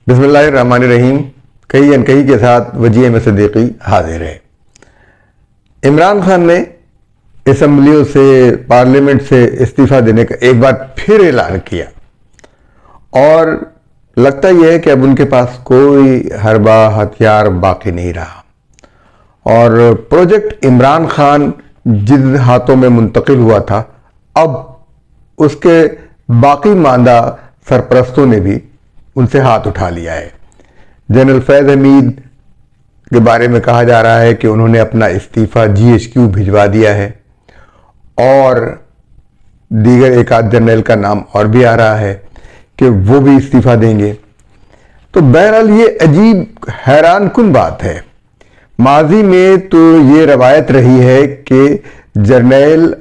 بسم اللہ الرحمن الرحیم. کئی انکئی کے ساتھ وجیہ میں صدیقی حاضر ہے. عمران خان نے اسمبلیوں سے پارلیمنٹ سے استعفیٰ دینے کا ایک بار پھر اعلان کیا اور لگتا یہ ہے کہ اب ان کے پاس کوئی حربہ ہتھیار باقی نہیں رہا اور پروجیکٹ عمران خان جن ہاتھوں میں منتقل ہوا تھا اب اس کے باقی ماندہ سرپرستوں نے بھی ان سے ہاتھ اٹھا لیا ہے. جنرل فیض حمید کے بارے میں کہا جا رہا ہے کہ انہوں نے اپنا استعفیٰ GHQ بھجوا دیا ہے اور دیگر ایک آدھ جنرل کا نام اور بھی آ رہا ہے کہ وہ بھی استعفیٰ دیں گے. تو بہرحال یہ عجیب حیران کن بات ہے. ماضی میں تو یہ روایت رہی ہے کہ جرنیل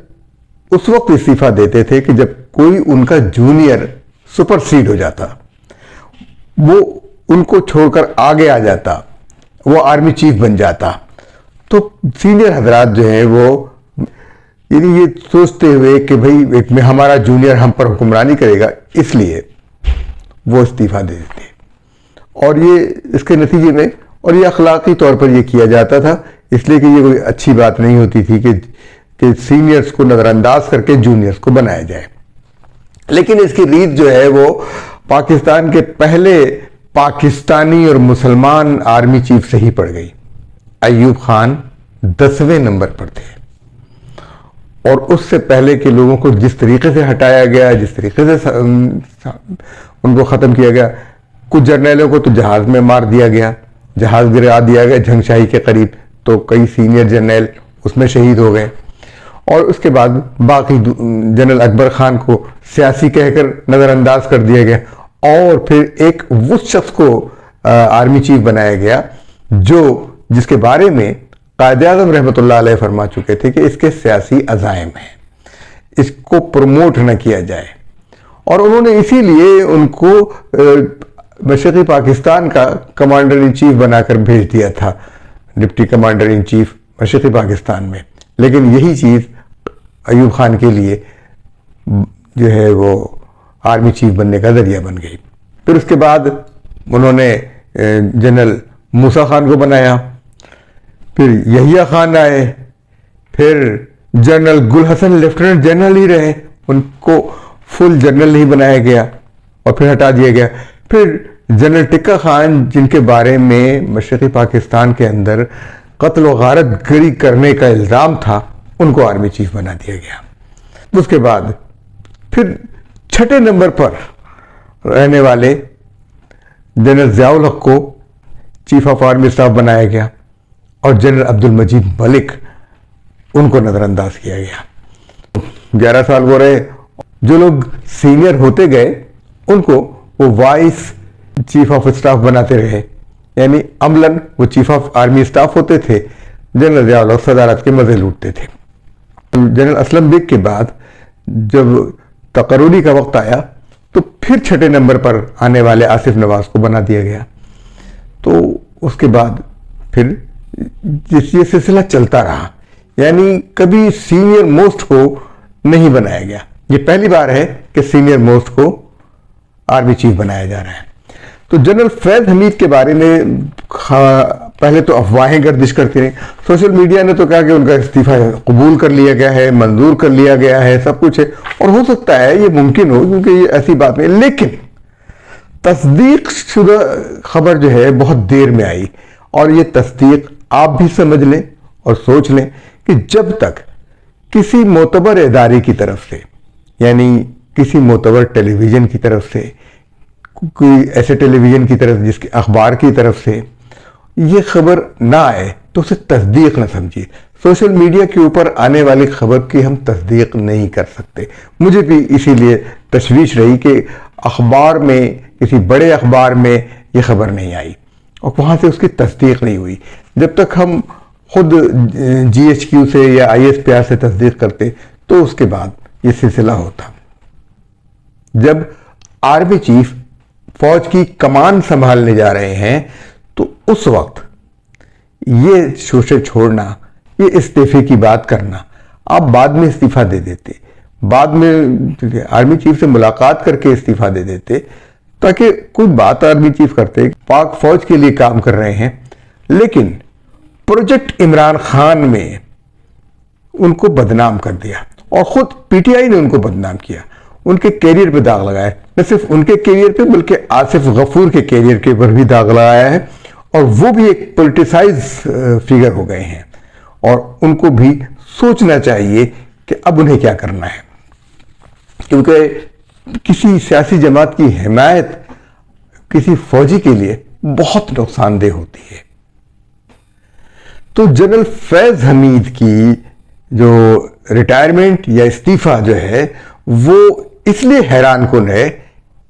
اس وقت استعفیٰ دیتے تھے کہ جب کوئی ان کا جونیئر سپر سیڈ ہو جاتا, وہ ان کو چھوڑ کر آگے آ جاتا, وہ آرمی چیف بن جاتا. تو سینئر حضرات جو ہیں وہ یعنی یہ سوچتے ہوئے کہ بھئی ہمارا جونیئر ہم پر حکمرانی کرے گا, اس لیے وہ استعفیٰ دے دیتے. اور یہ اس کے نتیجے میں اور یہ اخلاقی طور پر یہ کیا جاتا تھا اس لیے کہ یہ کوئی اچھی بات نہیں ہوتی تھی کہ سینئرز کو نظر انداز کر کے جونیئرز کو بنایا جائے. لیکن اس کی ریت جو ہے وہ پاکستان کے پہلے پاکستانی اور مسلمان آرمی چیف سے ہی پڑ گئی. ایوب خان 10ویں نمبر پر تھے اور اس سے پہلے کے لوگوں کو جس طریقے سے ہٹایا گیا, جس طریقے سے ان کو ختم کیا گیا, کچھ جرنیلوں کو تو جہاز میں مار دیا گیا, جہاز گرا دیا گیا جھنگ شاہی کے قریب, تو کئی سینئر جرنیل اس میں شہید ہو گئے. اور اس کے بعد باقی جنرل اکبر خان کو سیاسی کہہ کر نظر انداز کر دیا گیا اور پھر ایک وہ شخص کو آرمی چیف بنایا گیا جس کے بارے میں قائد اعظم رحمۃ اللہ علیہ فرما چکے تھے کہ اس کے سیاسی عزائم ہیں, اس کو پروموٹ نہ کیا جائے. اور انہوں نے اسی لیے ان کو مشرقی پاکستان کا کمانڈر ان چیف بنا کر بھیج دیا تھا, ڈپٹی کمانڈر ان چیف مشرقی پاکستان میں. لیکن یہی چیز ایوب خان کے لیے جو ہے وہ آرمی چیف بننے کا ذریعہ بن گئی. پھر اس کے بعد انہوں نے جنرل موسیٰ خان کو بنایا, پھر یحییٰ خان آئے, پھر جنرل گل حسن لیفٹیننٹ جنرل ہی رہے, ان کو فل جنرل نہیں بنایا گیا اور پھر ہٹا دیا گیا. پھر جنرل ٹکا خان جن کے بارے میں مشرقی پاکستان کے اندر قتل و غارت گری کرنے کا الزام تھا, ان کو آرمی چیف بنا دیا گیا. اس کے بعد پھر 6 نمبر پر رہنے والے جنرل ضیاء الحق کو چیف آف آرمی اسٹاف بنایا گیا اور جنرل عبد المجید ملک ان کو نظر انداز کیا گیا. 11 سال وہ رہے. جو لوگ سینئر ہوتے گئے ان کو وہ وائس چیف آف اسٹاف بناتے رہے, یعنی عملاً وہ چیف آف آرمی اسٹاف ہوتے تھے. جنرل ضیاء الحق صدارت کے مزے لوٹتے تھے. جنرل اسلم بیگ کے بعد جب تقرری کا وقت آیا تو پھر 6 نمبر پر آنے والے آصف نواز کو بنا دیا گیا. تو اس کے بعد پھر یہ سلسلہ چلتا رہا, یعنی کبھی سینئر موسٹ کو نہیں بنایا گیا. یہ پہلی بار ہے کہ سینئر موسٹ کو آرمی چیف بنایا جا رہا ہے. تو جنرل فیض حمید کے بارے میں پہلے تو افواہیں گردش کرتی رہیں. سوشل میڈیا نے تو کہا کہ ان کا استعفیٰ قبول کر لیا گیا ہے, منظور کر لیا گیا ہے, سب کچھ ہے, اور ہو سکتا ہے یہ ممکن ہو کیونکہ یہ ایسی بات نہیں. لیکن تصدیق شدہ خبر جو ہے بہت دیر میں آئی, اور یہ تصدیق آپ بھی سمجھ لیں اور سوچ لیں کہ جب تک کسی معتبر ادارے کی طرف سے, یعنی کسی معتبر ٹیلی ویژن کی طرف سے, کوئی ایسے ٹیلی ویژن کی طرف جس کے اخبار کی طرف سے یہ خبر نہ آئے تو اسے تصدیق نہ سمجھیے. سوشل میڈیا کے اوپر آنے والی خبر کی ہم تصدیق نہیں کر سکتے. مجھے بھی اسی لیے تشویش رہی کہ اخبار میں, کسی بڑے اخبار میں یہ خبر نہیں آئی اور وہاں سے اس کی تصدیق نہیں ہوئی. جب تک ہم خود GHQ سے یا ISPR سے تصدیق کرتے تو اس کے بعد یہ سلسلہ ہوتا. جب آرمی چیف فوج کی کمان سنبھالنے جا رہے ہیں تو اس وقت یہ شوشے چھوڑنا, یہ استعفے کی بات کرنا, آپ بعد میں استعفیٰ دے دیتے, بعد میں آرمی چیف سے ملاقات کر کے استعفیٰ دے دیتے تاکہ کوئی بات آرمی چیف کرتے پاک فوج کے لیے کام کر رہے ہیں، لیکن پروجیکٹ عمران خان میں ان کو بدنام کر دیا، اور خود پی ٹی آئی نے ان کو بدنام کیا، ان کے کیریئر پہ داغ لگایا، نہ صرف ان کے کیریئر پہ بلکہ آصف غفور کے کیریئر کے پر بھی داغ لگایا ہے، اور وہ بھی ایک پولیٹیسائز فگر ہو گئے ہیں، اور ان کو بھی سوچنا چاہیے کہ اب انہیں کیا کرنا ہے، کیونکہ کسی سیاسی جماعت کی حمایت کسی فوجی کے لیے بہت نقصان دہ ہوتی ہے۔ تو جنرل فیض حمید کی جو ریٹائرمنٹ یا استعفیٰ جو ہے وہ اس لیے حیران کن ہے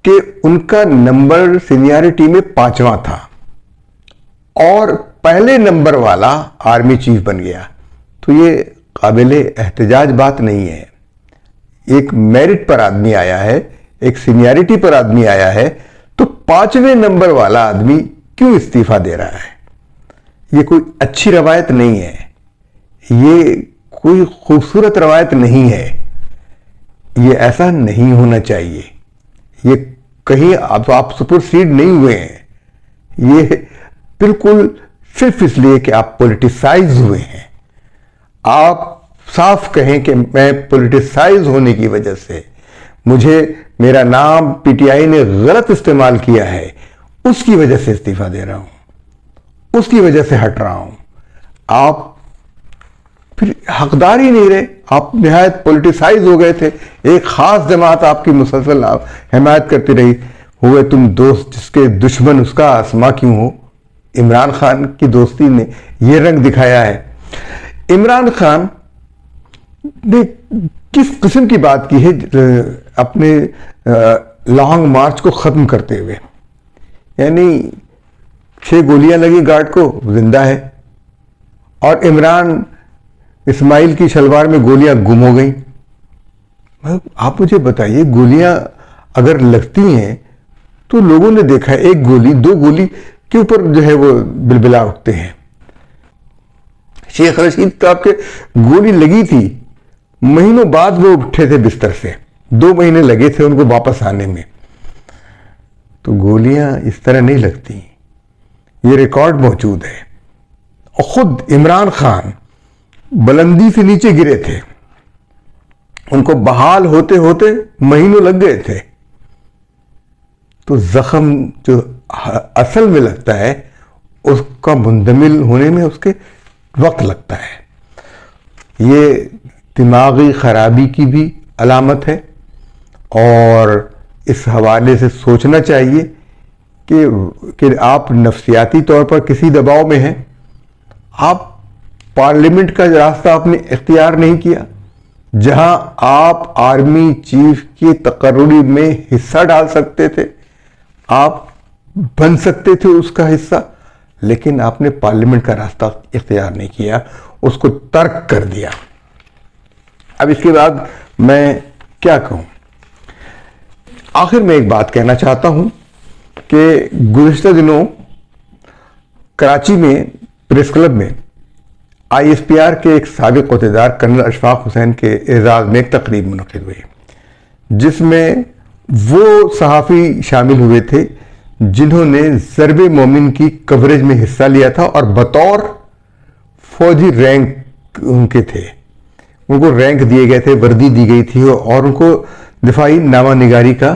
کہ ان کا نمبر سینیارٹی میں 5واں تھا اور پہلے نمبر والا آرمی چیف بن گیا، تو یہ قابل احتجاج بات نہیں ہے۔ ایک میرٹ پر آدمی آیا ہے، ایک سینیارٹی پر آدمی آیا ہے، تو 5ویں نمبر والا آدمی کیوں استعفیٰ دے رہا ہے؟ یہ کوئی اچھی روایت نہیں ہے، یہ کوئی خوبصورت روایت نہیں ہے، یہ ایسا نہیں ہونا چاہیے۔ یہ کہیں آپ سپر سیڈ نہیں ہوئے ہیں، یہ بالکل صرف اس لیے کہ آپ پولیٹیسائز ہوئے ہیں۔ آپ صاف کہیں کہ میں پولیٹیسائز ہونے کی وجہ سے مجھے میرا نام پی ٹی آئی نے غلط استعمال کیا ہے، اس کی وجہ سے استعفیٰ دے رہا ہوں، اس کی وجہ سے ہٹ رہا ہوں۔ آپ پھر حقدار ہی نہیں رہے، آپ نہایت پولیٹیسائز ہو گئے تھے، ایک خاص جماعت آپ کی مسلسل حمایت کرتی رہی، ہوئے تم دوست جس کے دشمن اس کا آسماں کیوں ہو۔ عمران خان کی دوستی نے یہ رنگ دکھایا ہے۔ عمران خان نے کس قسم کی بات کی ہے اپنے لانگ مارچ کو ختم کرتے ہوئے، یعنی 6 گولیاں لگی گارڈ کو، زندہ ہے، اور عمران اسماعیل کی شلوار میں گولیاں گم ہو گئیں۔ آپ مجھے بتائیے، گولیاں اگر لگتی ہیں تو لوگوں نے دیکھا ہے 1 گولی 2 گولی کے اوپر جو ہے وہ بلبلا اٹھتے ہیں۔ شیخ رشید صاحب کے گولی لگی تھی، مہینوں بعد وہ اٹھے تھے بستر سے، 2 مہینے لگے تھے ان کو واپس آنے میں۔ تو گولیاں اس طرح نہیں لگتی، یہ ریکارڈ موجود ہے۔ اور خود عمران خان بلندی سے نیچے گرے تھے، ان کو بحال ہوتے ہوتے مہینوں لگ گئے تھے۔ تو زخم جو اصل میں لگتا ہے اس کا مندمل ہونے میں اس کے وقت لگتا ہے۔ یہ دماغی خرابی کی بھی علامت ہے، اور اس حوالے سے سوچنا چاہیے کہ آپ نفسیاتی طور پر کسی دباؤ میں ہیں، آپ پارلیمنٹ کا راستہ آپ نے اختیار نہیں کیا، جہاں آپ آرمی چیف کی تقرری میں حصہ ڈال سکتے تھے، آپ بن سکتے تھے اس کا حصہ، لیکن آپ نے پارلیمنٹ کا راستہ اختیار نہیں کیا، اس کو ترک کر دیا۔ اب اس کے بعد میں کیا کہوں؟ آخر میں ایک بات کہنا چاہتا ہوں کہ گزشتہ دنوں کراچی میں پریس کلب میں آئی ایس پی آر کے ایک سابق عہدیدار کرنل اشفاق حسین کے اعزاز میں ایک تقریب منعقد ہوئی، جس میں وہ صحافی شامل ہوئے تھے جنہوں نے ضرب مومن کی کوریج میں حصہ لیا تھا، اور بطور فوجی رینک ان کے تھے، ان کو رینک دیے گئے تھے، وردی دی گئی تھی، اور ان کو دفاعی نامہ نگاری کا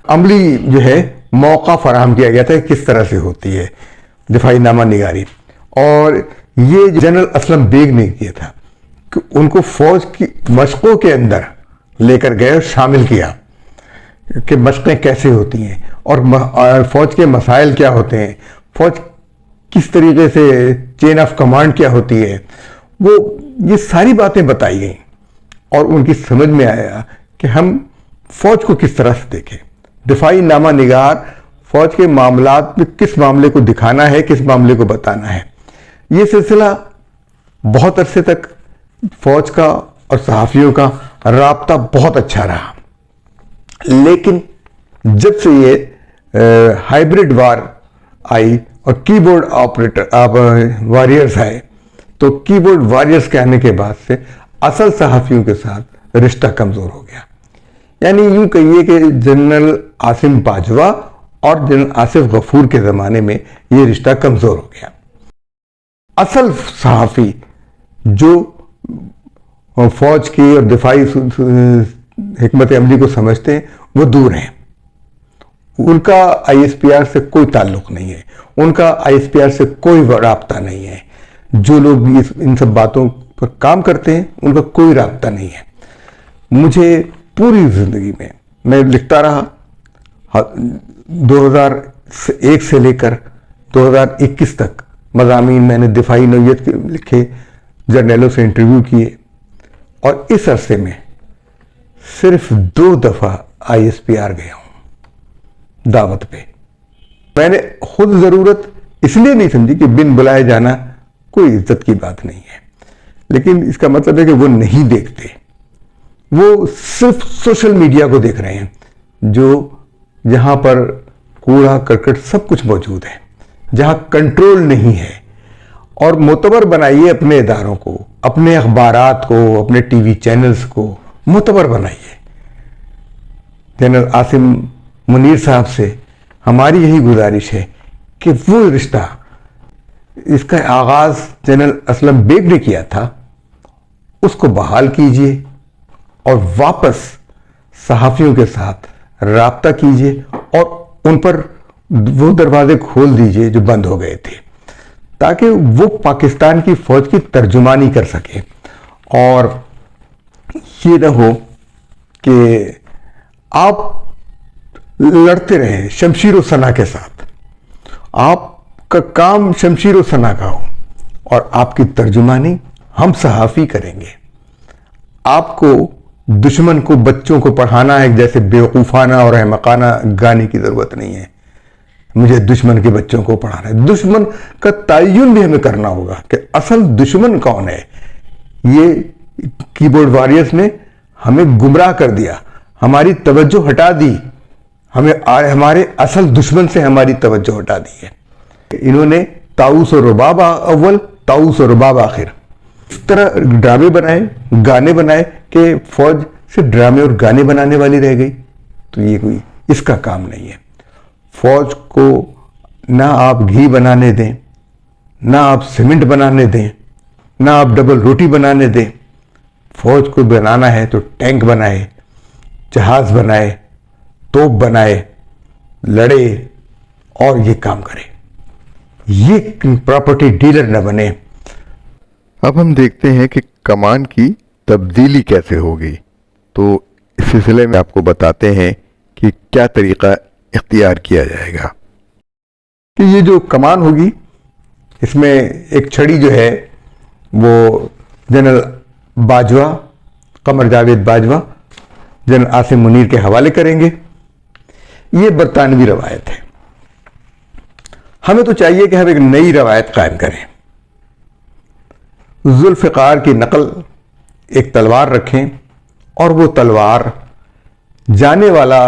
عملی جو ہے موقع فراہم کیا گیا تھا، کس طرح سے ہوتی ہے دفاعی نامہ نگاری۔ اور یہ جنرل اسلم بیگ نے کیا تھا کہ ان کو فوج کی مشقوں کے اندر لے کر گئے اور شامل کیا کہ مشقیں کیسے ہوتی ہیں، اور فوج کے مسائل کیا ہوتے ہیں، فوج کس طریقے سے چین آف کمانڈ کیا ہوتی ہے، وہ یہ ساری باتیں بتائی گئیں، اور ان کی سمجھ میں آیا کہ ہم فوج کو کس طرح سے دیکھیں۔ دفاعی نامہ نگار فوج کے معاملات میں کس معاملے کو دکھانا ہے، کس معاملے کو بتانا ہے۔ یہ سلسلہ بہت عرصے تک فوج کا اور صحافیوں کا رابطہ بہت اچھا رہا، لیکن جب سے یہ ہائیبرڈ وار آئی اور کی بورڈ واریئرز آئے، تو کی بورڈ واریئرز کہنے کے بعد سے اصل صحافیوں کے ساتھ رشتہ کمزور ہو گیا۔ یعنی یوں کہیے کہ جنرل عاصم باجوہ اور جنرل آصف غفور کے زمانے میں یہ رشتہ کمزور ہو گیا. اصل صحافی جو فوج کی اور دفاعی حکمت عملی کو سمجھتے ہیں وہ دور ہیں. ان کا آئی ایس پی آر سے کوئی تعلق نہیں ہے, ان کا آئی ایس پی آر سے کوئی رابطہ نہیں ہے. جو لوگ بھی ان سب باتوں پر کام کرتے ہیں ان کا کوئی رابطہ نہیں ہے. مجھے پوری زندگی میں لکھتا رہا, 2001 سے لے کر 2021 تک مضامین میں نے دفاعی نوعیت کے لکھے, جرنیلوں سے انٹرویو کیے, اور اس عرصے میں صرف 2 دفعہ آئی ایس پی آر گیا ہوں دعوت پہ. میں نے خود ضرورت اس لیے نہیں سمجھی کہ بن بلائے جانا کوئی عزت کی بات نہیں ہے, لیکن اس کا مطلب ہے کہ وہ نہیں دیکھتے, وہ صرف سوشل میڈیا کو دیکھ رہے ہیں جو جہاں پر کوڑا کرکٹ سب کچھ موجود ہے, جہاں کنٹرول نہیں ہے. اور معتبر بنائیے اپنے اداروں کو, اپنے اخبارات کو, اپنے ٹی وی چینلز کو معتبر بنائیے. جنرل عاصم منیر صاحب سے ہماری یہی گزارش ہے کہ وہ رشتہ اس کا آغاز جنرل اسلم بیگ نے کیا تھا اس کو بحال کیجئے اور واپس صحافیوں کے ساتھ رابطہ کیجئے اور ان پر وہ دروازے کھول دیجئے جو بند ہو گئے تھے, تاکہ وہ پاکستان کی فوج کی ترجمانی کر سکے. اور یہ نہ ہو کہ آپ لڑتے رہیں شمشیر و سنا کے ساتھ, آپ کا کام شمشیر و سنا کا ہو اور آپ کی ترجمانی ہم صحافی کریں گے. آپ کو دشمن کو بچوں کو پڑھانا ہے جیسے بیوقوفانہ اور احمقانہ گانے کی ضرورت نہیں ہے. مجھے دشمن کے بچوں کو پڑھانا ہے, دشمن کا تعین بھی ہمیں کرنا ہوگا کہ اصل دشمن کون ہے. یہ کی بورڈ واریئرز نے ہمیں گمراہ کر دیا, ہماری توجہ ہٹا دی, ہمارے اصل دشمن سے ہماری توجہ ہٹا دی ہے. انہوں نے طاؤس و رباب اول, طاؤس و رباب آخر, اس طرح ڈرامے بنائے, گانے بنائے کہ فوج سے ڈرامے اور گانے بنانے والی رہ گئی. تو یہ کوئی اس کا کام نہیں ہے. فوج کو نہ آپ گھی بنانے دیں, نہ آپ سیمنٹ بنانے دیں, نہ آپ ڈبل روٹی بنانے دیں. فوج کو بنانا ہے تو ٹینک بنائے, جہاز بنائے, توپ بنائے, لڑے اور یہ کام کرے. یہ پراپرٹی ڈیلر نہ بنے. اب ہم دیکھتے ہیں کہ کمان کی تبدیلی کیسے ہوگی. تو اس سلسلے میں آپ کو بتاتے ہیں کہ کیا طریقہ اختیار کیا جائے گا. کہ یہ جو کمان ہوگی اس میں ایک چھڑی جو ہے وہ جنرل باجوہ, قمر جاوید باجوہ, جنرل عاصم منیر کے حوالے کریں گے. یہ برطانوی روایت ہے. ہمیں تو چاہیے کہ ہم ایک نئی روایت قائم کریں. ذوالفقار کی نقل ایک تلوار رکھیں اور وہ تلوار جانے والا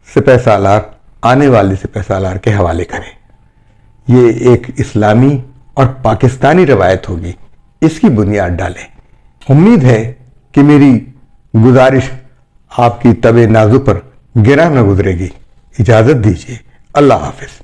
سپہ سالار آنے والے سپہ سالار کے حوالے کریں. یہ ایک اسلامی اور پاکستانی روایت ہوگی, اس کی بنیاد ڈالیں. امید ہے کہ میری گزارش آپ کی طبع نازو پر گرا نہ گزرے گی. اجازت دیجیے. اللہ حافظ.